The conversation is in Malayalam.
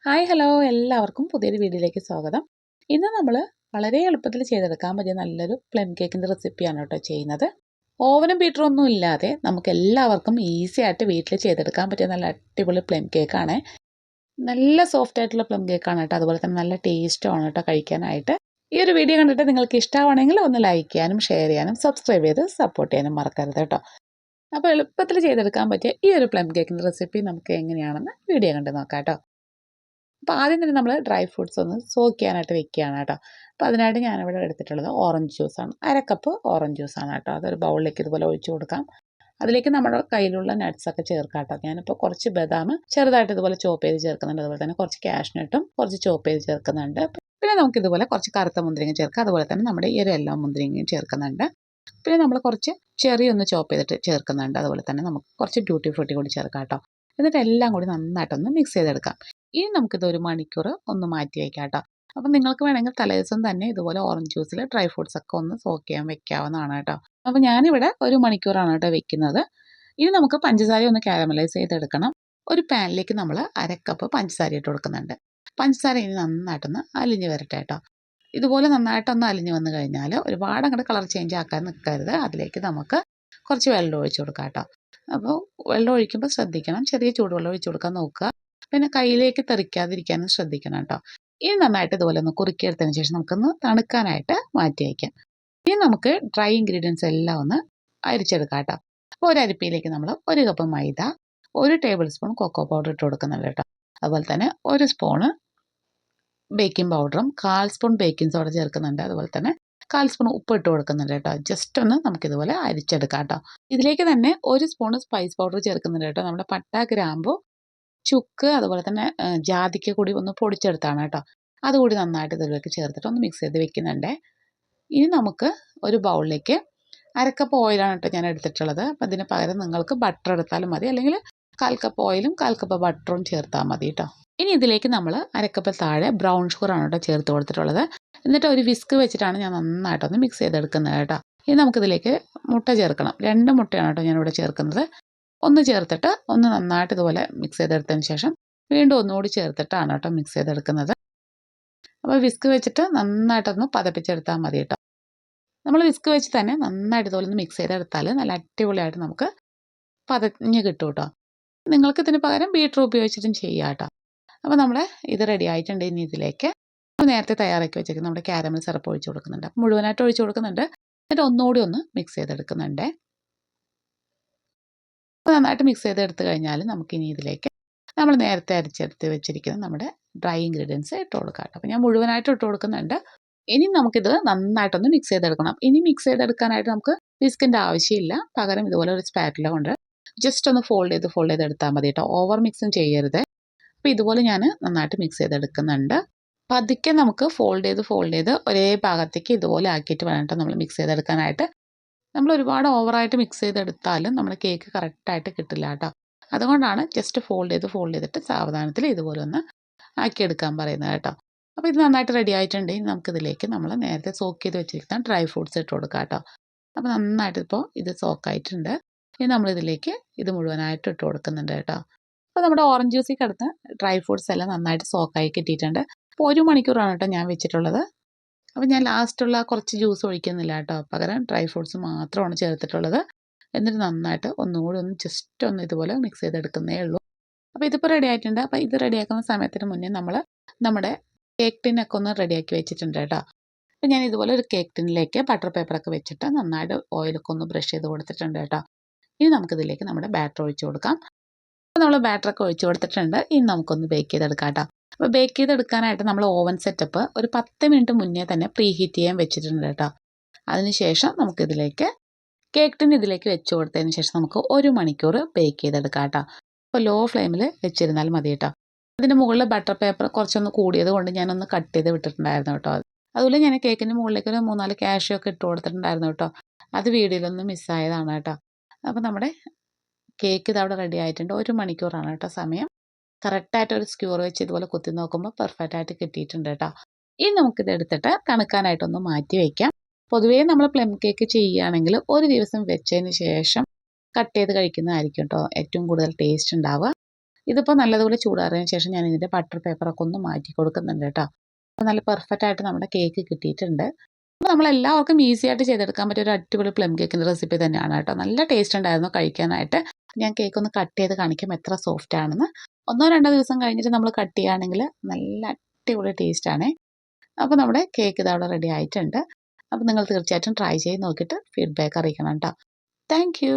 ഹായ് ഹലോ എല്ലാവർക്കും പുതിയൊരു വീഡിയോയിലേക്ക് സ്വാഗതം. ഇന്ന് നമ്മൾ വളരെ എളുപ്പത്തിൽ ചെയ്തെടുക്കാൻ പറ്റിയ നല്ലൊരു പ്ലം കേക്കിൻ്റെ റെസിപ്പിയാണ് കേട്ടോ ചെയ്യുന്നത്. ഓവനും ബീറ്ററും ഒന്നും ഇല്ലാതെ നമുക്ക് എല്ലാവർക്കും ഈസി ആയിട്ട് വീട്ടിൽ ചെയ്തെടുക്കാൻ പറ്റിയ നല്ല അടിപൊളി പ്ലം കേക്കാണ്. നല്ല സോഫ്റ്റ് ആയിട്ടുള്ള പ്ലം കേക്കാണ് കേട്ടോ. അതുപോലെ തന്നെ നല്ല ടേസ്റ്റുമാണ് കേട്ടോ കഴിക്കാനായിട്ട്. ഈ ഒരു വീഡിയോ കണ്ടിട്ട് നിങ്ങൾക്ക് ഇഷ്ടമാണെങ്കിൽ ഒന്ന് ലൈക്ക് ചെയ്യാനും ഷെയർ ചെയ്യാനും സബ്സ്ക്രൈബ് ചെയ്ത് സപ്പോർട്ട് ചെയ്യാനും മറക്കരുത് കേട്ടോ. അപ്പോൾ എളുപ്പത്തിൽ ചെയ്തെടുക്കാൻ പറ്റിയ ഈ ഒരു പ്ലം കേക്കിൻ്റെ റെസിപ്പി നമുക്ക് എങ്ങനെയാണെന്ന് വീഡിയോ കണ്ട് നോക്കാം കേട്ടോ. അപ്പോൾ ആദ്യം തന്നെ നമ്മൾ ഡ്രൈ ഫ്രൂട്ട്സ് ഒന്ന് സോക്ക് ചെയ്യാനായിട്ട് വെക്കുകയാണ് കേട്ടോ. അപ്പോൾ അതിനായിട്ട് ഞാനിവിടെ എടുത്തിട്ടുള്ളത് ഓറഞ്ച് ജ്യൂസാണ്. 1/2 കപ്പ് ഓറഞ്ച് ജ്യൂസാണ് കേട്ടോ. അതൊരു ബൗളിലേക്ക് ഇതുപോലെ ഒഴിച്ചു കൊടുക്കാം. അതിലേക്ക് നമ്മുടെ കയ്യിലുള്ള നട്ട്സൊക്കെ ചേർക്കാം കേട്ടോ. ഞാനിപ്പോൾ കുറച്ച് ബദാം ചെറുതായിട്ട് ഇതുപോലെ ചോപ്പ് ചെയ്ത് ചേർക്കുന്നുണ്ട്. അതുപോലെ തന്നെ കുറച്ച് കാഷ്നട്ടും കുറച്ച് ചോപ്പ് ചെയ്ത് ചേർക്കുന്നുണ്ട്. പിന്നെ നമുക്കിതുപോലെ കുറച്ച് കറുത്ത മുന്തിരിങ്ങ ചേർക്കാം. അതുപോലെ തന്നെ നമ്മുടെ ഈ ഒരു യെല്ലോ മുന്തിരിങ്ങയും ചേർക്കുന്നുണ്ട്. പിന്നെ നമ്മൾ കുറച്ച് ചെറി ഒന്ന് ചോപ്പ് ചെയ്തിട്ട് ചേർക്കുന്നുണ്ട്. അതുപോലെ തന്നെ നമുക്ക് കുറച്ച് ട്യൂട്ടി ഫ്രൂട്ടി കൂടി ചേർക്കാം കേട്ടോ. എന്നിട്ട് എല്ലാം കൂടി നന്നായിട്ടൊന്ന് മിക്സ് ചെയ്തെടുക്കാം. ഇനി നമുക്കിത് 1 മണിക്കൂർ ഒന്ന് മാറ്റി വയ്ക്കാം കേട്ടോ. അപ്പം നിങ്ങൾക്ക് വേണമെങ്കിൽ തലേദിവസം തന്നെ ഇതുപോലെ ഓറഞ്ച് ജ്യൂസിൽ ഡ്രൈ ഫ്രൂട്ട്സ് ഒക്കെ ഒന്ന് സോക്ക് ചെയ്യാൻ വെക്കാവുന്നതാണ് കേട്ടോ. അപ്പോൾ ഞാനിവിടെ 1 മണിക്കൂറാണ് കേട്ടോ വെക്കുന്നത്. ഇനി നമുക്ക് പഞ്ചസാര ഒന്ന് കാരമലൈസ് ചെയ്തെടുക്കണം. ഒരു പാനിലേക്ക് നമ്മൾ 1/2 കപ്പ് പഞ്ചസാര ഇട്ട് കൊടുക്കുന്നുണ്ട്. പഞ്ചസാര ഇനി നന്നായിട്ടൊന്ന് അലിഞ്ഞ് വരട്ടെ കേട്ടോ. ഇതുപോലെ നന്നായിട്ടൊന്ന് അലിഞ്ഞ് വന്നു കഴിഞ്ഞാൽ ഒരുപാട് അങ്ങോട്ട് കളർ ചേഞ്ച് ആക്കാൻ നിൽക്കരുത്. അതിലേക്ക് നമുക്ക് കുറച്ച് വെള്ളം ഒഴിച്ച് കൊടുക്കാം കേട്ടോ. അപ്പോൾ വെള്ളം ഒഴിക്കുമ്പോൾ ശ്രദ്ധിക്കണം, ചെറിയ ചൂടുവെള്ളം ഒഴിച്ച് കൊടുക്കാൻ നോക്കുക. പിന്നെ കയ്യിലേക്ക് തെറിക്കാതിരിക്കാനും ശ്രദ്ധിക്കണം കേട്ടോ. ഇനി നന്നായിട്ട് ഇതുപോലെ ഒന്ന് കുറുക്കിയെടുത്തതിന് ശേഷം നമുക്കൊന്ന് തണുക്കാനായിട്ട് മാറ്റി വയ്ക്കാം. ഇനി നമുക്ക് ഡ്രൈ ഇൻഗ്രീഡിയൻസ് എല്ലാം ഒന്ന് അരിച്ചെടുക്കാം കേട്ടോ. അപ്പോൾ ഒരു അരിപ്പയിലേക്ക് നമ്മൾ 1 കപ്പ് മൈദ, 1 ടേബിൾ സ്പൂൺ കൊക്കോ പൗഡർ ഇട്ട് കൊടുക്കുന്നുണ്ട് കേട്ടോ. അതുപോലെ തന്നെ 1 സ്പൂണ് ബേക്കിംഗ് പൗഡറും 1/4 സ്പൂൺ ബേക്കിംഗ് സോഡ ചേർക്കുന്നുണ്ട്. അതുപോലെ തന്നെ 1/4 സ്പൂൺ ഉപ്പ് ഇട്ട് കൊടുക്കുന്നുണ്ട് കേട്ടോ. ജസ്റ്റ് ഒന്ന് നമുക്കിതുപോലെ അരിച്ചെടുക്കാം കേട്ടോ. ഇതിലേക്ക് തന്നെ 1 സ്പൂൺ സ്പൈസ് പൗഡർ ചേർക്കുന്നുണ്ട് കേട്ടോ. നമ്മുടെ പട്ട, ഗ്രാമ്പു, ചുക്ക്, അതുപോലെ തന്നെ ജാതിക്ക കൂടി ഒന്ന് പൊടിച്ചെടുത്താണ് കേട്ടോ. അതുകൂടി നന്നായിട്ട് ഇതിലേക്ക് ചേർത്തിട്ട് ഒന്ന് മിക്സ് ചെയ്ത് വെക്കുന്നുണ്ട്. ഇനി നമുക്ക് ഒരു ബൗളിലേക്ക് 1/2 കപ്പ് ഓയിലാണ് കേട്ടോ ഞാൻ എടുത്തിട്ടുള്ളത്. അപ്പം അതിന് പകരം നിങ്ങൾക്ക് ബട്ടർ എടുത്താലും മതി, അല്ലെങ്കിൽ 1/4 കപ്പ് ഓയിലും 1/4 കപ്പ് ബട്ടറും ചേർത്താൽ മതി കേട്ടോ. ഇനി ഇതിലേക്ക് നമ്മൾ 1/2 കപ്പ് താഴെ ബ്രൗൺ ഷുഗറാണ് കേട്ടോ ചേർത്ത് കൊടുത്തിട്ടുള്ളത്. എന്നിട്ട് ഒരു വിസ്ക് വെച്ചിട്ടാണ് ഞാൻ നന്നായിട്ടൊന്ന് മിക്സ് ചെയ്തെടുക്കുന്നത് കേട്ടോ. ഇനി നമുക്കിതിലേക്ക് മുട്ട ചേർക്കണം. 2 മുട്ടയാണ് കേട്ടോ ഞാനിവിടെ ചേർക്കുന്നത്. ഒന്ന് ചേർത്തിട്ട് ഒന്ന് നന്നായിട്ട് ഇതുപോലെ മിക്സ് ചെയ്തെടുത്തതിന് ശേഷം വീണ്ടും ഒന്നുകൂടി ചേർത്തിട്ടാണ് കേട്ടോ മിക്സ് ചെയ്തെടുക്കുന്നത്. അപ്പോൾ വിസ്ക് വെച്ചിട്ട് നന്നായിട്ടൊന്ന് പതപ്പിച്ചെടുത്താൽ മതി കേട്ടോ. നമ്മൾ വിസ്ക് വെച്ച് തന്നെ നന്നായിട്ട് ഇതുപോലെ ഒന്ന് മിക്സ് ചെയ്തെടുത്താൽ നല്ല അടിപൊളിയായിട്ട് നമുക്ക് പതഞ്ഞ് കിട്ടും കേട്ടോ. നിങ്ങൾക്ക് ഇതിന് പകരം ബീറ്റർ ഉപയോഗിച്ചിട്ടും ചെയ്യാം കേട്ടോ. അപ്പോൾ നമ്മൾ ഇത് റെഡി ആയിട്ടുണ്ട്. ഇനി ഇതിലേക്ക് നേരത്തെ തയ്യാറാക്കി വെച്ചേക്കുന്നത് നമ്മുടെ കാരമൽ സിറപ്പ് ഒഴിച്ച് കൊടുക്കുന്നുണ്ട്. മുഴുവനായിട്ട് ഒഴിച്ച് കൊടുക്കുന്നുണ്ട്. എന്നിട്ട് ഒന്നുകൂടി ഒന്ന് മിക്സ് ചെയ്തെടുക്കുന്നുണ്ട്. അപ്പോൾ നന്നായിട്ട് മിക്സ് ചെയ്തെടുത്ത് കഴിഞ്ഞാൽ നമുക്കിനി ഇതിലേക്ക് നമ്മൾ നേരത്തെ അരിച്ചെടുത്ത് വെച്ചിരിക്കുന്ന നമ്മുടെ ഡ്രൈ ഇൻഗ്രീഡിയൻസ് ഇട്ട് കൊടുക്കാം കേട്ടോ. അപ്പോൾ ഞാൻ മുഴുവനായിട്ട് ഇട്ട് കൊടുക്കുന്നുണ്ട്. ഇനി നമുക്കിത് നന്നായിട്ടൊന്ന് മിക്സ് ചെയ്തെടുക്കണം. ഇനി മിക്സ് ചെയ്തെടുക്കാനായിട്ട് നമുക്ക് വിസ്കിൻ്റെ ആവശ്യമില്ല. പകരം ഇതുപോലെ ഒരു സ്പാറ്റില കൊണ്ട് ജസ്റ്റ് ഒന്ന് ഫോൾഡ് ചെയ്ത് എടുത്താൽ മതി കേട്ടോ. ഓവർ മിക്സും ചെയ്യരുത്. അപ്പോൾ ഇതുപോലെ ഞാൻ നന്നായിട്ട് മിക്സ് ചെയ്തെടുക്കുന്നുണ്ട്. പതുക്കെ നമുക്ക് ഫോൾഡ് ചെയ്ത് ഒരേ ഭാഗത്തേക്ക് ഇതുപോലെ ആക്കിയിട്ട് വേണം കേട്ടോ നമ്മൾ മിക്സ് ചെയ്തെടുക്കാനായിട്ട്. നമ്മൾ ഒരുപാട് ഓവറായിട്ട് മിക്സ് ചെയ്തെടുത്താലും നമ്മുടെ കേക്ക് കറക്റ്റായിട്ട് കിട്ടില്ല കേട്ടോ. അതുകൊണ്ടാണ് ജസ്റ്റ് ഫോൾഡ് ചെയ്തിട്ട് സാവധാനത്തിൽ ഇതുപോലെ ഒന്ന് ആക്കിയെടുക്കാൻ പറയുന്നത് കേട്ടോ. അപ്പോൾ ഇത് നന്നായിട്ട് റെഡി ആയിട്ടുണ്ടെങ്കിൽ നമുക്കിതിലേക്ക് നമ്മൾ നേരത്തെ സോക്ക് ചെയ്ത് വെച്ചിരിക്കുന്ന ഡ്രൈ ഫ്രൂട്ട്സ് ഇട്ട് കൊടുക്കാം കേട്ടോ. അപ്പോൾ നന്നായിട്ട് ഇപ്പോൾ ഇത് സോക്കായിട്ടുണ്ട്. ഇനി നമ്മളിതിലേക്ക് ഇത് മുഴുവനായിട്ട് ഇട്ട് കൊടുക്കുന്നുണ്ട് കേട്ടോ. അപ്പോൾ നമ്മുടെ ഓറഞ്ച് ജ്യൂസിൽ കിടന്ന് ഡ്രൈ ഫ്രൂട്ട്സ് എല്ലാം നന്നായിട്ട് സോക്കായി കിട്ടിയിട്ടുണ്ട്. അപ്പോൾ 1 മണിക്കൂറാണ് കേട്ടോ ഞാൻ വെച്ചിട്ടുള്ളത്. അപ്പോൾ ഞാൻ ലാസ്റ്റുള്ള കുറച്ച് ജ്യൂസ് ഒഴിക്കുന്നില്ല കേട്ടോ. പകരം ഡ്രൈ ഫ്രൂട്ട്സ് മാത്രമാണ് ചേർത്തിട്ടുള്ളത്. എന്നിട്ട് നന്നായിട്ട് ഒന്നുകൂടി ഒന്ന് ജസ്റ്റ് ഒന്ന് ഇതുപോലെ മിക്സ് ചെയ്തെടുക്കുന്നേ ഉള്ളൂ. അപ്പോൾ ഇതിപ്പോൾ റെഡി ആയിട്ടുണ്ട്. അപ്പോൾ ഇത് റെഡിയാക്കുന്ന സമയത്തിന് മുന്നേ നമ്മൾ നമ്മുടെ കേക്ക് ടിന്നൊക്കെ ഒന്ന് റെഡിയാക്കി വെച്ചിട്ടുണ്ട് കേട്ടോ. അപ്പോൾ ഞാൻ ഇതുപോലെ ഒരു കേക്ക് ടിന്നിലേക്ക് ബട്ടർ പേപ്പറൊക്കെ വെച്ചിട്ട് നന്നായിട്ട് ഓയിലൊക്കെ ഒന്ന് ബ്രഷ് ചെയ്ത് കൊടുത്തിട്ടുണ്ട് കേട്ടോ. ഇനി നമുക്കിതിലേക്ക് നമ്മുടെ ബാറ്റർ ഒഴിച്ച് കൊടുക്കാം. അപ്പോൾ നമ്മൾ ബാറ്ററൊക്കെ ഒഴിച്ച് കൊടുത്തിട്ടുണ്ട്. ഇനി നമുക്കൊന്ന് ബേക്ക് ചെയ്തെടുക്കാം കേട്ടോ. അപ്പോൾ ബേക്ക് ചെയ്തെടുക്കാനായിട്ട് നമ്മൾ ഓവൻ സെറ്റപ്പ് ഒരു 10 മിനിറ്റ് മുന്നേ തന്നെ പ്രീ ഹീറ്റ് ചെയ്യാൻ വെച്ചിട്ടുണ്ട് കേട്ടോ. അതിനുശേഷം നമുക്കിതിലേക്ക് കേക്ക് ടിൻ ഇതിലേക്ക് വെച്ച് കൊടുത്തതിന് ശേഷം നമുക്ക് 1 മണിക്കൂർ ബേക്ക് ചെയ്തെടുക്കാം കേട്ടോ. അപ്പോൾ ലോ ഫ്ലെയിമിൽ വെച്ചിരുന്നാൽ മതി കേട്ടോ. അതിൻ്റെ മുകളിൽ ബട്ടർ പേപ്പർ കുറച്ചൊന്ന് കൂടിയത് കൊണ്ട് ഞാനൊന്ന് കട്ട് ചെയ്ത് വിട്ടിട്ടുണ്ടായിരുന്നു കേട്ടോ. അതുപോലെ ഞാൻ കേക്കിൻ്റെ മുകളിലേക്ക് ഒരു 3-4 കാഷ്യൂ ഒക്കെ ഇട്ട് കൊടുത്തിട്ടുണ്ടായിരുന്നു കേട്ടോ. അത് വീഡിയോയിലൊന്ന് മിസ്സായതാണ് കേട്ടോ. അപ്പോൾ നമ്മുടെ കേക്ക് ഇത് അവിടെ റെഡി ആയിട്ടുണ്ട്. 1 മണിക്കൂറാണ് കേട്ടോ സമയം. കറക്റ്റായിട്ട് ഒരു സ്ക്യൂർ വെച്ച് ഇതുപോലെ കുത്തി നോക്കുമ്പോൾ പെർഫെക്റ്റായിട്ട് കിട്ടിയിട്ടുണ്ട് കേട്ടോ. ഇനി നമുക്കിത് എടുത്തിട്ട് തണുക്കാനായിട്ടൊന്ന് മാറ്റി വയ്ക്കാം. പൊതുവേ നമ്മൾ പ്ലം കേക്ക് ചെയ്യുകയാണെങ്കിൽ ഒരു ദിവസം വെച്ചതിന് ശേഷം കട്ട് ചെയ്ത് കഴിക്കുന്നതായിരിക്കും കേട്ടോ ഏറ്റവും കൂടുതൽ ടേസ്റ്റ് ഉണ്ടാവുക. ഇതിപ്പോൾ നല്ലതുപോലെ ചൂടാറിയതിന് ശേഷം ഞാൻ ഇതിൻ്റെ ബട്ടർ പേപ്പറൊക്കെ ഒന്ന് മാറ്റി കൊടുക്കുന്നുണ്ട് കേട്ടോ. അപ്പോൾ നല്ല പെർഫെക്റ്റ് ആയിട്ട് നമ്മുടെ കേക്ക് കിട്ടിയിട്ടുണ്ട്. അപ്പോൾ നമ്മളെല്ലാവർക്കും ഈസി ആയിട്ട് ചെയ്തെടുക്കാൻ പറ്റിയ ഒരു അടിപൊളി പ്ലം കേക്കിൻ്റെ റെസിപ്പി തന്നെയാണ് കേട്ടോ. നല്ല ടേസ്റ്റ് ഉണ്ടായിരുന്നു കഴിക്കാനായിട്ട്. ഞാൻ കേക്ക് ഒന്ന് കട്ട് ചെയ്ത് കാണിക്കാം എത്ര സോഫ്റ്റ് ആണെന്ന്. 1-2 ദിവസം കഴിഞ്ഞിട്ട് നമ്മൾ കട്ട് ചെയ്യുകയാണെങ്കിൽ നല്ല അടിപൊളി ടേസ്റ്റാണേ. അപ്പോൾ നമ്മുടെ കേക്ക് ഇതവിടെ റെഡി ആയിട്ടുണ്ട്. അപ്പോൾ നിങ്ങൾ തീർച്ചയായിട്ടും ട്രൈ ചെയ്ത് നോക്കിയിട്ട് ഫീഡ്ബാക്ക് അറിയിക്കണം കേട്ടോ. Thank you.